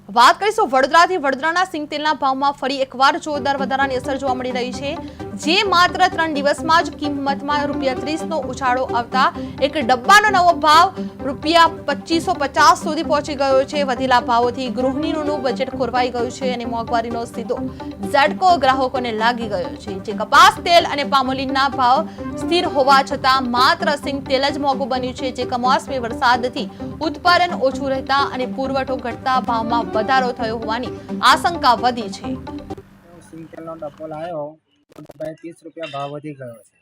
વાત કરીશું વડોદરાથી। વડોદરાના સિંગતેલના ભાવમાં ફરી એકવાર જોરદાર વધારાની અસર જોવા મળી રહી છે, જે માત્ર 3 દિવસમાં જ કિંમતમાં ₹30 નો ઉછાળો આવતા એક ડબ્બાનો નવો ભાવ ₹2550 સુધી પહોંચી ગયો છે। વધેલા ભાવોથી ગૃહિણીઓનું બજેટ ખોરવાઈ ગયું છે અને મોંઘવારીનો સીધો ઝટકો ગ્રાહકોને લાગી ગયો છે। જે કપાસ તેલ અને પામોલીનના ભાવ સ્થિર હોવા છતાં માત્ર સિંગતેલ જ મોંઘું બન્યું છે, જે કમોસમી વરસાદથી ઉત્પાદન ઓછું રહેતા અને પુરવઠો ઘટતા ભાવમાં વધારો થયો હોવાની આશંકા વધી છે। સિંગતેલનો ડબ્બો લાવ્યો તો ડબ્બાએ ₹30 ભાવ વધી ગયો છે,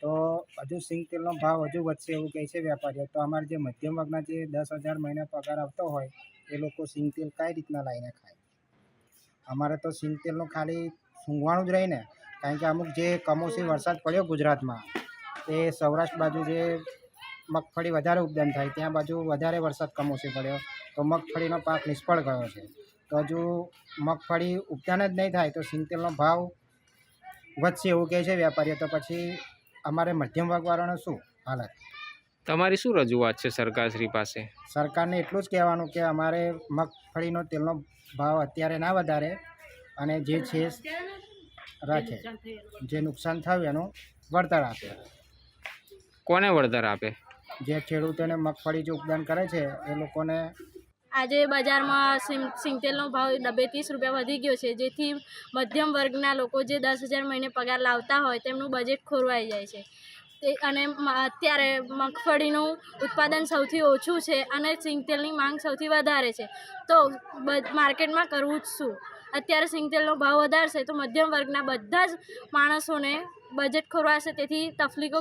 તો હજુ સિંગતેલનો ભાવ હજુ વધશે એવું કહે છે વેપારીઓ। તો અમારે જે મધ્યમ વર્ગના જે 10,000 મહિને પગાર આવતો હોય એ લોકો સિંગતેલ કઈ રીતના લાવીને ખાય? અમારે તો સિંગતેલનું ખાલી સૂંઘવાનું જ રહી ને, કારણ કે અમુક જે કમોસમી વરસાદ પડ્યો ગુજરાતમાં, એ સૌરાષ્ટ્ર બાજુ જે મગફળી વધારે ઉત્પાદન થાય ત્યાં બાજુ વધારે વરસાદ કમોસમી પડ્યો તો મગફળીનો પાક નિષ્ફળ ગયો છે। તો હજુ મગફળી ઉત્પાદન જ નહીં થાય તો સિંગતેલનો ભાવ વધશે એવું કહે છે વેપારીઓ। તો પછી અમારે મધ્યમ વર્ગવાળાનો શું હાલત? તમારી શું રજૂઆત છે સરકારશ્રી પાસે? સરકારને એટલું જ કહેવાનું કે અમારે મગફળીનો તેલનો ભાવ અત્યારે ના વધારે અને જે છે રાખે, જે નુકસાન થયું એનું વળતર આપે। કોને વળતર આપે? જે ખેડૂતોને મગફળી જે ઉત્પાદન કરે છે એ લોકોને। આજે બજારમાં સિંગતેલનો ભાવ ડબ્બે ₹30 વધી ગયો છે, જેથી મધ્યમ વર્ગના લોકો જે 10,000 મહિને પગાર લાવતા હોય તેમનું બજેટ ખોરવાઈ જાય છે। અને અત્યારે મગફળીનું ઉત્પાદન સૌથી ઓછું છે અને સિંગતેલની માંગ સૌથી વધારે છે, તો માર્કેટમાં કરવું જ શું? અત્યારે સિંગતેલનો ભાવ વધારશે તો મધ્યમ વર્ગના બધા જ માણસોને બજેટ ખોરવાશે, તેથી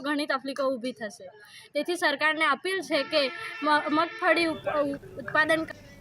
ઘણી તકલીફો ઊભી થશે। તેથી સરકારને અપીલ છે કે મગફળી ઉત્પાદન